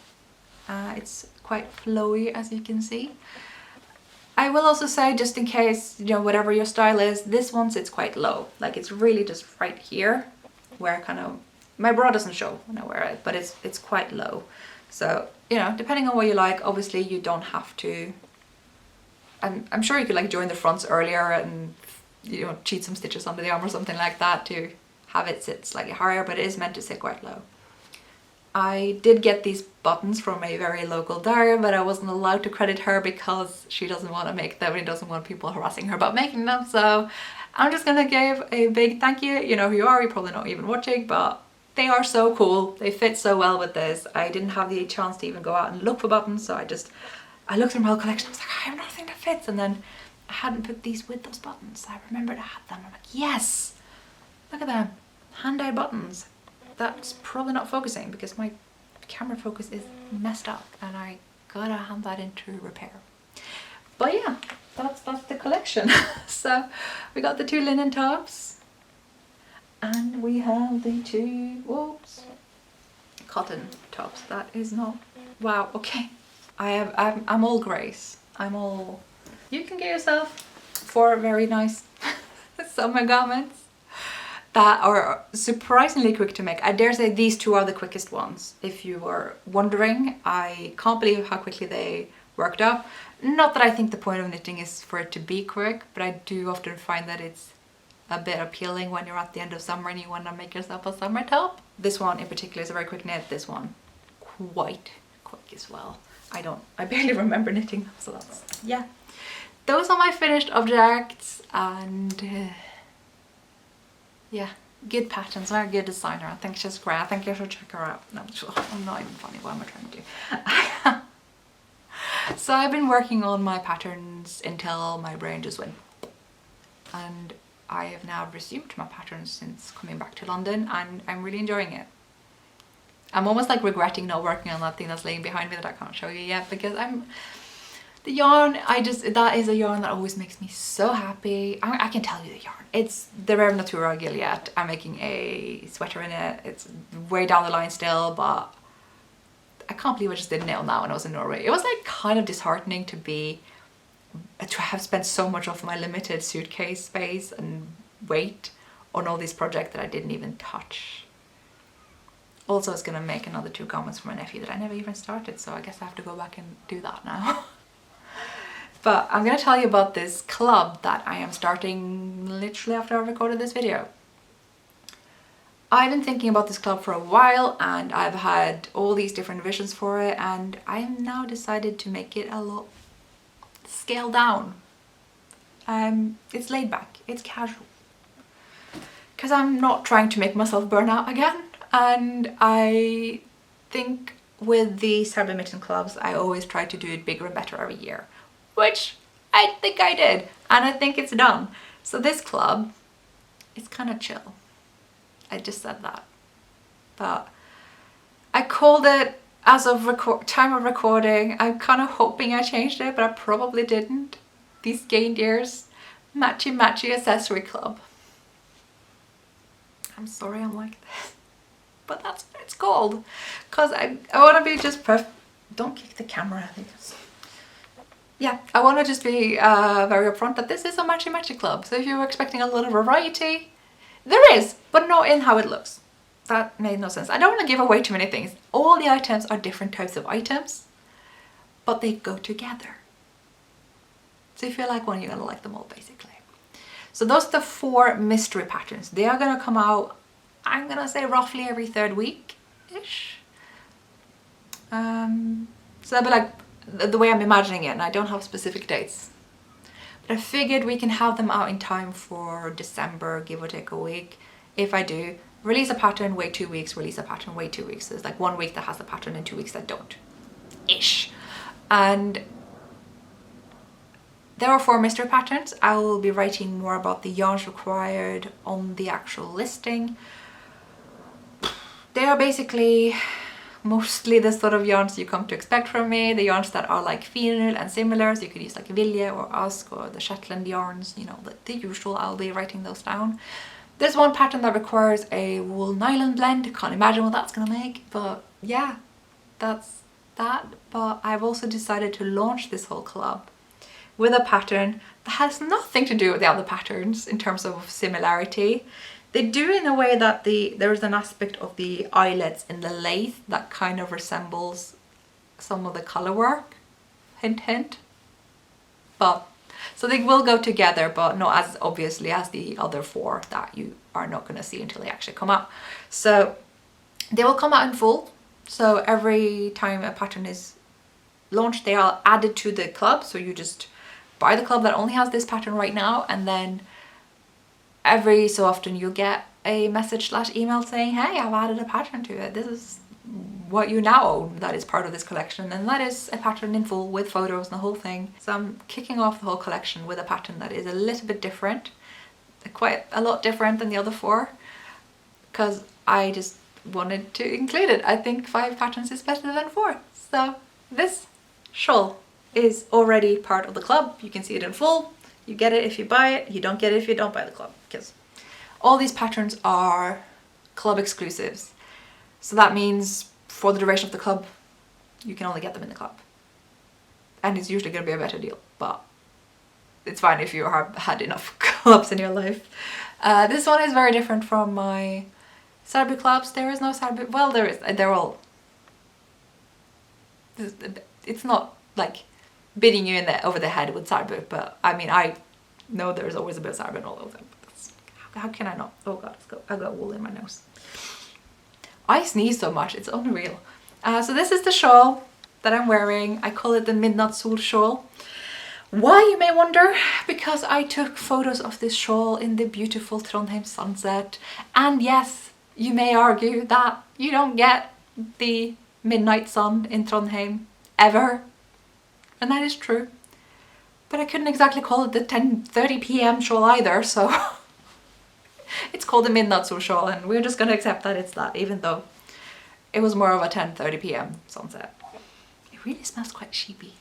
It's quite flowy, as you can see. I will also say, just in case, you know, whatever your style is, this one sits quite low. Like it's really just right here, where kind of my bra doesn't show when I wear it, but it's quite low. So, you know, depending on what you like, obviously you don't have to. I'm sure you could like join the fronts earlier and, you know, cheat some stitches under the arm or something like that to have it sit slightly higher, but it is meant to sit quite low. I did get these buttons from a very local dyer, but I wasn't allowed to credit her because she doesn't want to make them and doesn't want people harassing her about making them. So I'm just gonna give a big thank you. You know who you are, you're probably not even watching, but they are so cool. They fit so well with this. I didn't have the chance to even go out and look for buttons, so I looked through my whole collection. I was like, I have nothing that fits, and then I hadn't put these with those buttons. I remembered I had them. I'm like, yes, look at them, hand-dyed buttons. That's probably not focusing because my camera focus is messed up and I gotta hand that into repair. But yeah, that's the collection. So we got the two linen tops and we have the two, whoops, cotton tops. That is not, wow, okay. I'm all grace. I'm all, you can get yourself 4 very nice summer garments that are surprisingly quick to make. I dare say these two are the quickest ones. If you were wondering, I can't believe how quickly they worked up. Not that I think the point of knitting is for it to be quick, but I do often find that it's a bit appealing when you're at the end of summer and you want to make yourself a summer top. This one in particular is a very quick knit. This one quite quick as well. I barely remember knitting them, so that's, yeah. those are my finished objects, and yeah, good patterns, very good designer. I think she's great. I think you should check her out. No, I'm not even funny. What am I trying to do? So I've been working on my patterns until my brain just went, and I have now resumed my patterns since coming back to London, and I'm really enjoying it. I'm almost like regretting not working on that thing that's laying behind me that I can't show you yet, because the yarn, that is a yarn that always makes me so happy. I can tell you the yarn. It's the Rare Natura Gilead. I'm making a sweater in it. It's way down the line still, but I can't believe I just did nail that when I was in Norway. It was like kind of disheartening to have spent so much of my limited suitcase space and weight on all these projects that I didn't even touch. Also, I was gonna make another 2 garments for my nephew that I never even started, so I guess I have to go back and do that now. But I'm gonna tell you about this club that I am starting literally after I recorded this video. I've been thinking about this club for a while, and I've had all these different visions for it, and I have now decided to make it a lot scaled down. It's laid back, it's casual. Because I'm not trying to make myself burn out again. And I think with the Cyber Mitten clubs, I always try to do it bigger and better every year, which I think I did, and I think it's done. So this club is kind of chill. I just said that, but I called it as of time of recording. I'm kind of hoping I changed it, but I probably didn't. The Skeindeer's Matchy Matchy Accessory Club. I'm sorry I'm like this, but that's what it's called, because I want to be just don't kick the camera, I think. Yeah, I want to just be very upfront that this is a matchy matchy club. So if you were expecting a lot of variety, there is, but not in how it looks. That made no sense. I don't want to give away too many things. All the items are different types of items, but they go together. So if you like one, you're gonna like them all, basically. So those are the 4 mystery patterns. They are gonna come out, I'm gonna say roughly every 3rd week-ish. So that'll be like the way I'm imagining it, and I don't have specific dates. But I figured we can have them out in time for December, give or take a week. If I do, release a pattern, wait 2 weeks, release a pattern, wait 2 weeks. So there's like 1 week that has a pattern and 2 weeks that don't. Ish. And there are 4 mystery patterns. I will be writing more about the yarns required on the actual listing. They are basically mostly the sort of yarns you come to expect from me. The yarns that are like finer and similar, so you could use like Vilje or Ask or the Shetland yarns, you know, the usual. I'll be writing those down. There's one pattern that requires a wool nylon blend. Can't imagine what that's gonna make, but yeah, that's that. But I've also decided to launch this whole club with a pattern that has nothing to do with the other patterns in terms of similarity. They do in a way that there's an aspect of the eyelets in the lathe that kind of resembles some of the color work, hint hint. But so they will go together, but not as obviously as the other 4 that you are not going to see until they actually come out. So they will come out in full. So every time a pattern is launched, they are added to the club. So you just buy the club that only has this pattern right now, and then every so often you'll get a message / email saying, hey, I've added a pattern to it. This is what you now own that is part of this collection, and that is a pattern in full with photos and the whole thing. So I'm kicking off the whole collection with a pattern that is a little bit different, quite a lot different than the other 4, because I just wanted to include it. I think 5 patterns is better than 4. So this shawl is already part of the club. You can see it in full. You get it if you buy it, you don't get it if you don't buy the club, because all these patterns are club exclusives. So that means for the duration of the club, you can only get them in the club. And it's usually going to be a better deal, but it's fine if you have had enough clubs in your life. This one is very different from my Sarbu clubs. There is no Sarbu, well there is, they're all, it's not like beating you over the head with Sarbu, but I mean, I know there's always a bit of Sarbu in all of them. How can I not? Oh god, I got wool in my nose. I sneeze so much, it's unreal. So this is the shawl that I'm wearing. I call it the Midnatt Sol shawl. Why, you may wonder? Because I took photos of this shawl in the beautiful Trondheim sunset. And yes, you may argue that you don't get the midnight sun in Trondheim ever. And that is true. But I couldn't exactly call it the 10:30 p.m. shawl either, so it's called the midnight sun shawl, and we're just gonna accept that it's that, even though it was more of a 10:30 p.m. sunset. It really smells quite sheepy.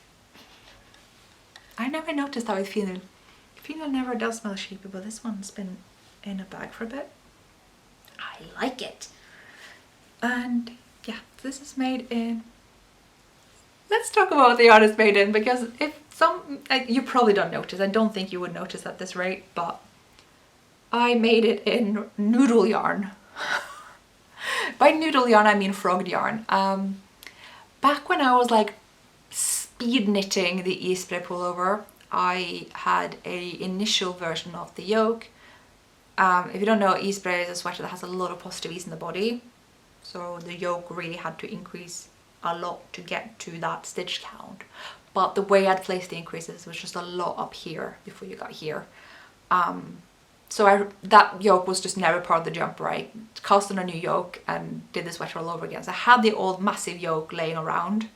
I never noticed that with fennel. Fennel never does smell sheepy, but this one's been in a bag for a bit. I like it. And yeah, this is made in... Let's talk about what the yarn is made in, because if you probably don't notice, I don't think you would notice at this rate, but I made it in noodle yarn. By noodle yarn I mean frogged yarn. Back when I was like speed knitting the Isbre pullover, I had a initial version of the yoke. If you don't know, Isbre is a sweater that has a lot of positive ease in the body, so the yoke really had to increase a lot to get to that stitch count. But the way I'd placed the increases was just a lot up here before you got here. So that yoke was just never part of the jumper. I cast on a new yoke and did the sweater all over again. So I had the old massive yoke laying around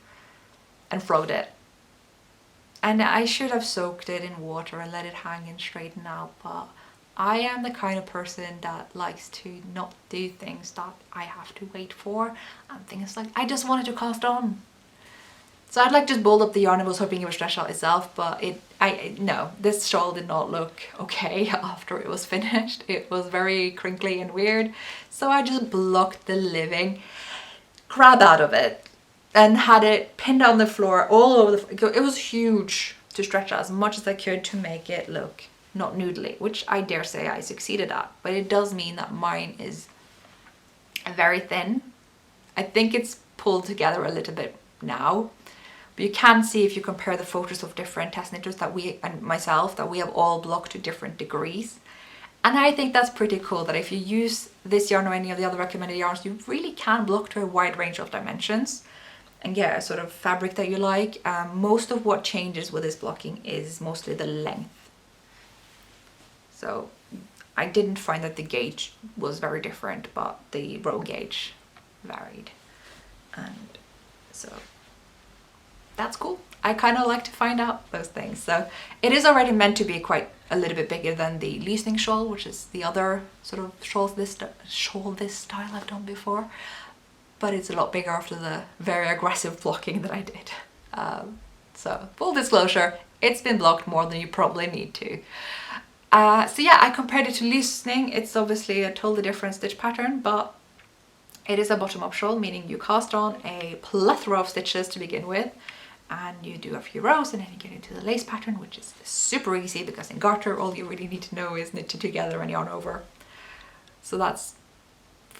and frogged it. And I should have soaked it in water and let it hang and straighten out, but I am the kind of person that likes to not do things that I have to wait for, and things like I just wanted to cast on. So I'd like just balled up the yarn and was hoping it would stretch out itself, but no, this shawl did not look okay after it was finished. It was very crinkly and weird, so I just blocked the living crap out of it and had it pinned on the floor all over the... It was huge to stretch out as much as I could to make it look not noodly, which I dare say I succeeded at, but it does mean that mine is very thin. I think it's pulled together a little bit now, but you can see if you compare the photos of different test knitters that we and myself that we have all blocked to different degrees. And I think that's pretty cool that if you use this yarn or any of the other recommended yarns, you really can block to a wide range of dimensions and get a sort of fabric that you like. Most of what changes with this blocking is mostly the length. So I didn't find that the gauge was very different, but the row gauge varied. And so that's cool. I kind of like to find out those things. So it is already meant to be quite a little bit bigger than the loosening shawl, which is the other sort of shawl this style I've done before. But it's a lot bigger after the very aggressive blocking that I did. So full disclosure, it's been blocked more than you probably need to. So yeah, I compared it to loosening. It's obviously a totally different stitch pattern, but it is a bottom-up shawl, meaning you cast on a plethora of stitches to begin with, and you do a few rows, and then you get into the lace pattern, which is super easy because in garter all you really need to know is knit it together and yarn over. So that's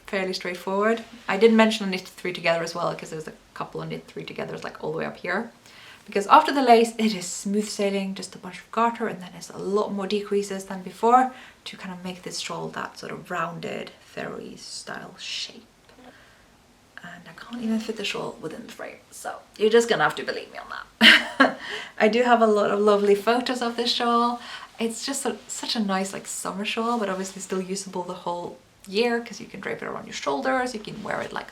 fairly straightforward. I did mention knit 3 together as well, because there's a couple of knit 3 togethers like all the way up here. Because after the lace, it is smooth sailing, just a bunch of garter, and then there's a lot more decreases than before to kind of make this shawl that sort of rounded, fairy style shape. And I can't even fit the shawl within the frame, so you're just gonna have to believe me on that. I do have a lot of lovely photos of this shawl. It's just such a nice like summer shawl, but obviously still usable the whole year because you can drape it around your shoulders, you can wear it like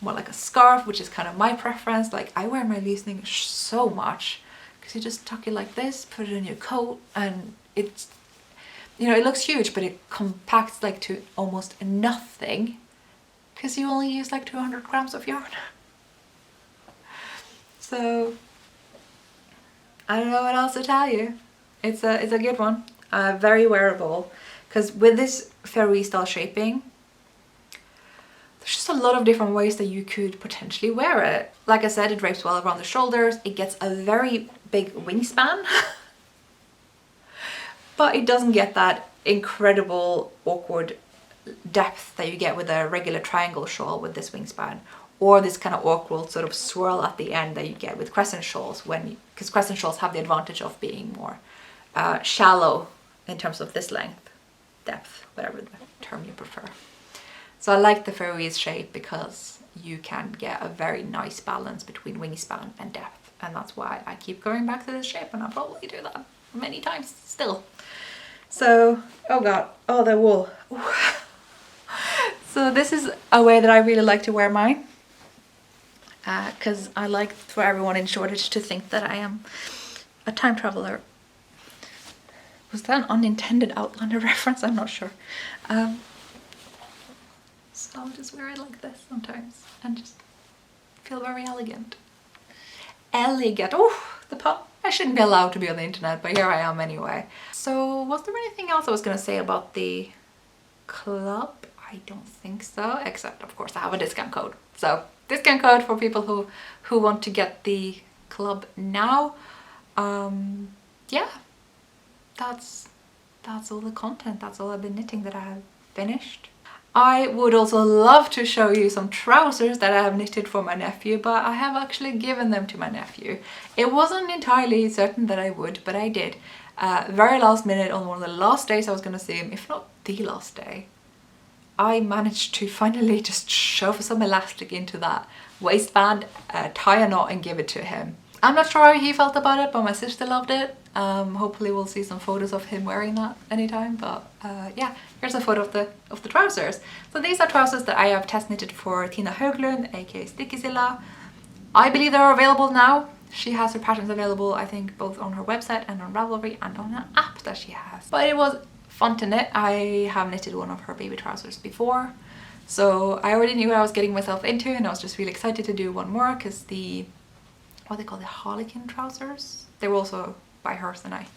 more like a scarf, which is kind of my preference. Like I wear my loosening so much because you just tuck it like this, put it in your coat, and it's, you know, it looks huge, but it compacts like to almost nothing because you only use like 200 grams of yarn. So I don't know what else to tell you. It's a good one, very wearable, because with this fairy style shaping, there's just a lot of different ways that you could potentially wear it. Like I said, it drapes well around the shoulders, it gets a very big wingspan, but it doesn't get that incredible awkward depth that you get with a regular triangle shawl with this wingspan, or this kind of awkward sort of swirl at the end that you get with crescent shawls, because crescent shawls have the advantage of being more shallow in terms of this length, depth, whatever the term you prefer. So I like the fairies shape because you can get a very nice balance between wingspan and depth. and that's why I keep going back to this shape, and I'll probably do that many times still. So, oh god, oh the wool. So this is a way that I really like to wear mine, because I like for everyone in Shoreditch to think that I am a time traveler. Was that an unintended Outlander reference? I'm not sure. So I'll just wear it like this sometimes and just feel very elegant. Elegant. Oh, the pun. I shouldn't be allowed to be on the internet, but here I am anyway. So was there anything else I was going to say about the club? I don't think so, except of course I have a discount code. So discount code for people who want to get the club now. Yeah, that's all the content. That's all I've been knitting that I have finished. I would also love to show you some trousers that I have knitted for my nephew, but I have actually given them to my nephew. It wasn't entirely certain that I would, but I did. Very last minute, on one of the last days I was going to see him, if not the last day, I managed to finally just shove some elastic into that waistband, tie a knot and give it to him. I'm not sure how he felt about it, but my sister loved it. Hopefully we'll see some photos of him wearing that anytime, but yeah, here's a photo of the trousers. So these are trousers that I have test knitted for Tina Höglund, aka Strikkezilla. I believe they're available now. She has her patterns available, I think, both on her website and on Ravelry and on an app that she has. But it was fun to knit. I have knitted one of her baby trousers before, so I already knew what I was getting myself into, and I was just really excited to do one more because what they call the Harlequin trousers, they were also by hers, and I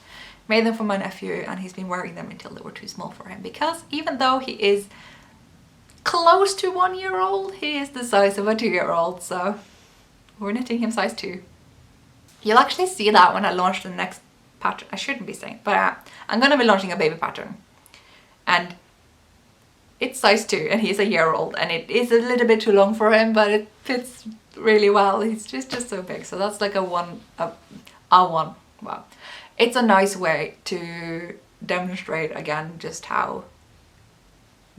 made them for my nephew, and he's been wearing them until they were too small for him, because even though he is close to 1 year old, he is the size of a 2-year-old, so we're knitting him size 2. You'll actually see that when I launch the next pattern. I shouldn't be saying, but I'm going to be launching a baby pattern, and it's size 2 and he's a year old, and it is a little bit too long for him, but it fits really well. He's just so big, so that's like a one. Wow, it's a nice way to demonstrate again just how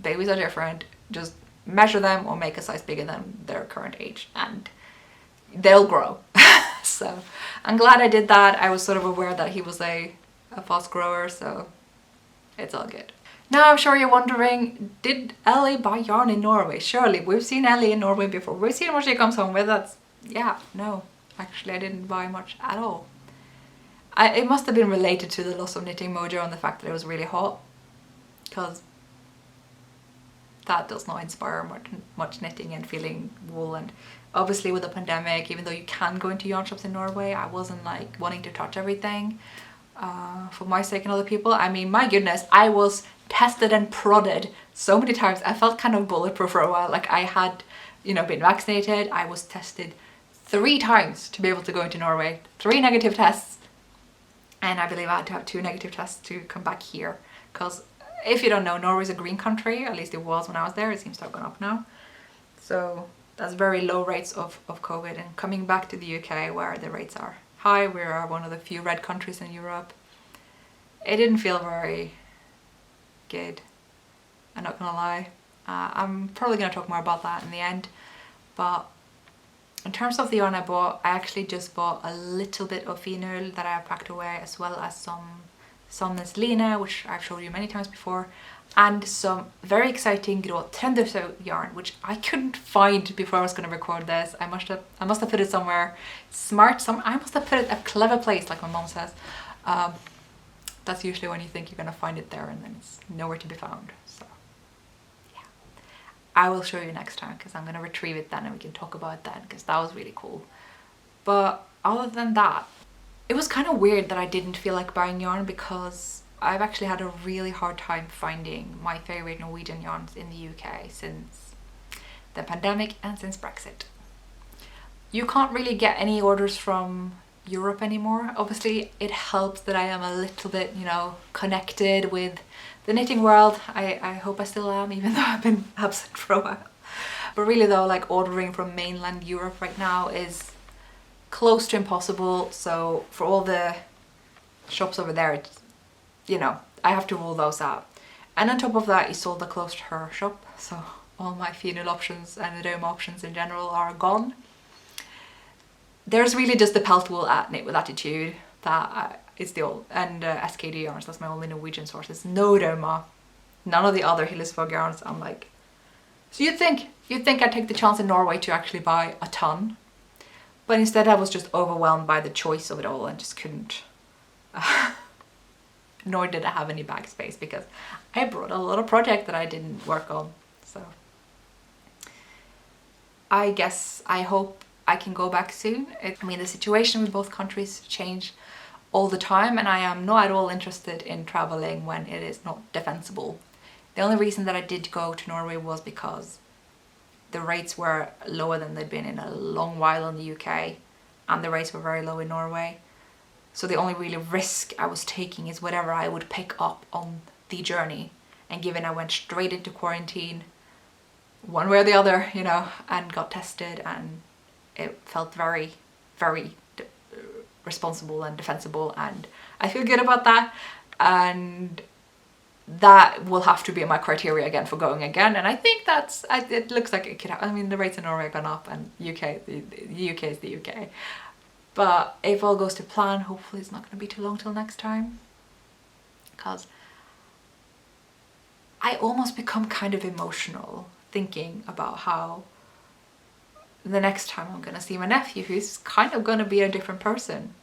babies are different. Just measure them or make a size bigger than their current age and they'll grow. So I'm glad I did that. I was sort of aware that he was a fast grower, so it's all good. Now I'm sure you're wondering, did Ellie buy yarn in Norway? Surely, we've seen Ellie in Norway before. We've seen what she comes home with. No, actually I didn't buy much at all. It must have been related to the loss of knitting mojo and the fact that it was really hot, because that does not inspire much knitting and feeling wool. And obviously with the pandemic, even though you can go into yarn shops in Norway, I wasn't like wanting to touch everything for my sake and other people. I mean, my goodness, I was tested and prodded so many times. I felt kind of bulletproof for a while. Like I had, you know, been vaccinated. I was tested 3 times to be able to go into Norway. 3 negative tests. And I believe I had to have 2 negative tests to come back here. Because if you don't know, Norway's a green country. At least it was when I was there. It seems to have gone up now. So that's very low rates of COVID. And coming back to the UK where the rates are high, we are one of the few red countries in Europe. It didn't feel very good. I'm not gonna lie. I'm probably gonna talk more about that in the end. But in terms of the yarn I bought, I actually just bought a little bit of Finul that I have packed away, as well as some Sandnes Line, which I've showed you many times before, and some very exciting Grå Trøndersau yarn, which I couldn't find before I was going to record this. I must have put it somewhere smart. I must have put it a clever place, like my mom says. That's usually when you think you're going to find it there, and then it's nowhere to be found. So yeah, I will show you next time, because I'm going to retrieve it then and we can talk about it then, because that was really cool. But other than that, it was kind of weird that I didn't feel like buying yarn, because I've actually had a really hard time finding my favorite Norwegian yarns in the UK since the pandemic and since Brexit. You can't really get any orders from Europe anymore. Obviously it helps that I am a little bit, you know, connected with the knitting world. I hope I still am, even though I've been absent for a while. But really though, like ordering from mainland Europe right now is close to impossible. So for all the shops over there, it's, you know, I have to rule those out. And on top of that, Isolde closed her shop, so all my Finul options and the Roma options in general are gone. there's really just the pelt wool at Knit with Attitude that is the old, and SKD yarns, that's my only Norwegian sources. No Doma, none of the other Hillesvåg yarns. I'm like, so you'd think I'd take the chance in Norway to actually buy a ton, but instead I was just overwhelmed by the choice of it all and just couldn't. Nor did I have any bag space because I brought a lot of project that I didn't work on. So I guess, I hope I can go back soon. I mean, the situation with both countries change all the time, and I am not at all interested in traveling when it is not defensible. The only reason that I did go to Norway was because the rates were lower than they'd been in a long while in the UK, and the rates were very low in Norway. So the only really risk I was taking is whatever I would pick up on the journey. And given I went straight into quarantine, one way or the other, you know, and got tested, and it felt very, very responsible and defensible, and I feel good about that. And that will have to be my criteria again for going again. And I think that's, it looks like it could happen. I mean, the rates in Norway have gone up, and the UK is the UK. But if all goes to plan, hopefully it's not going to be too long till next time. Because I almost become kind of emotional thinking about how the next time I'm going to see my nephew, who's kind of going to be a different person.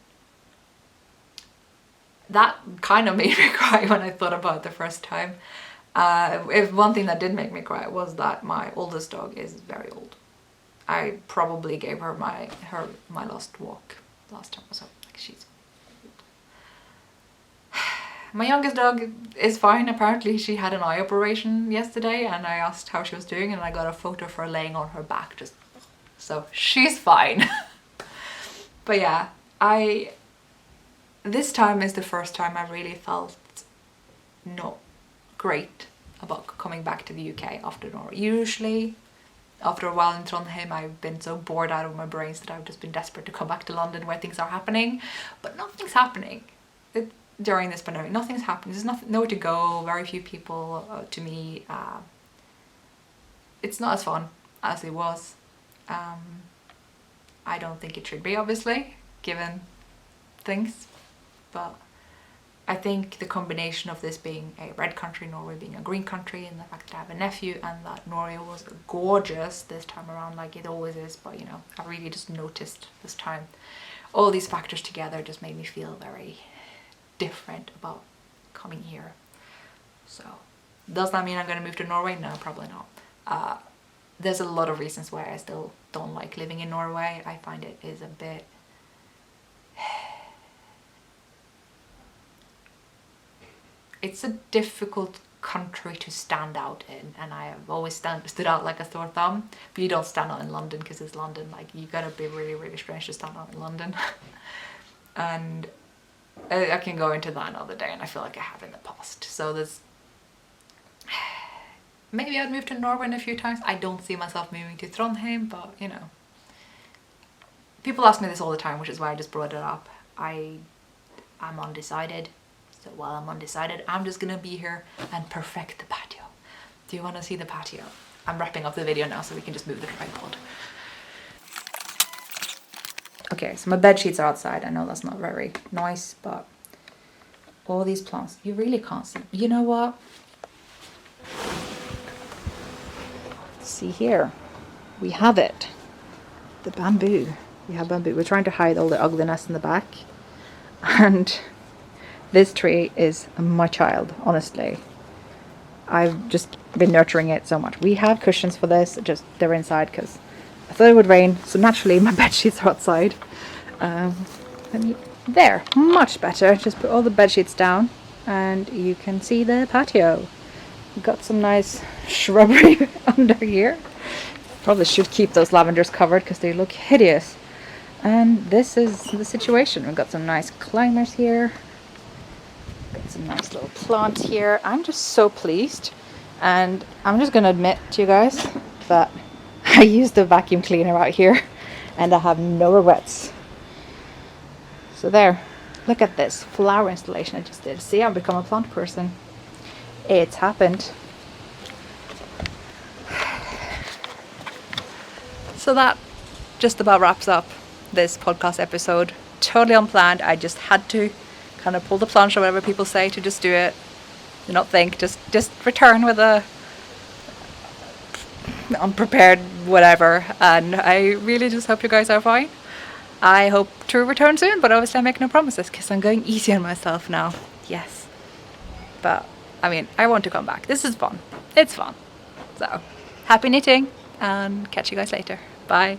That kind of made me cry when I thought about it the first time. If one thing that did make me cry was that my oldest dog is very old. I probably gave her my last walk last time, so like, she's my youngest dog is fine. Apparently she had an eye operation yesterday, and I asked how she was doing, and I got a photo of her laying on her back, just so she's fine. But yeah, this time is the first time I really felt not great about coming back to the UK after Norway. Usually after a while in Trondheim, I've been so bored out of my brains that I've just been desperate to come back to London where things are happening. But nothing's happening during this pandemic. Nothing's happening. There's nowhere to go. Very few people to meet. It's not as fun as it was. I don't think it should be, obviously, given things. But I think the combination of this being a red country, Norway being a green country, and the fact that I have a nephew, and that Norway was gorgeous this time around, like it always is, but you know, I really just noticed this time. All these factors together just made me feel very different about coming here. So, does that mean I'm going to move to Norway? No, probably not. There's a lot of reasons why I still don't like living in Norway. I find it is a bit... It's a difficult country to stand out in, and I have always stood out like a sore thumb. But you don't stand out in London because it's London. Like, you gotta be really, really strange to stand out in London. And I can go into that another day, and I feel like I have in the past. So there's... Maybe I'd move to Norway a few times. I don't see myself moving to Trondheim, but you know. People ask me this all the time, which is why I just brought it up. I'm undecided. So while I'm undecided, I'm just gonna be here and perfect the patio. Do you want to see the patio? I'm wrapping up the video now so we can just move the tripod. Okay, so my bed sheets are outside. I know that's not very nice, but all these plants, you really can't see. You know what? See here, we have it. The bamboo. We have bamboo. We're trying to hide all the ugliness in the back. And this tree is my child, honestly. I've just been nurturing it so much. We have cushions for this, just they're inside because I thought it would rain, so naturally my bed sheets are outside. There, much better. Just put all the bed sheets down and you can see the patio. We've got some nice shrubbery under here. Probably should keep those lavenders covered because they look hideous. And this is the situation. We've got some nice climbers here. Got some nice little plants here. I'm just so pleased, and I'm just gonna admit to you guys that I used the vacuum cleaner out here and I have no regrets. So there, look at this flower installation I just did. See, I've become a plant person. It's happened. So that just about wraps up this podcast episode. Totally unplanned. I just had to kind of pull the plunge or whatever people say, to just do it. Do not think, just return with a unprepared whatever. And I really just hope you guys are fine. I hope to return soon, but obviously I make no promises because I'm going easy on myself now. Yes. But I mean, I want to come back. This is fun. It's fun. So happy knitting, and catch you guys later. Bye.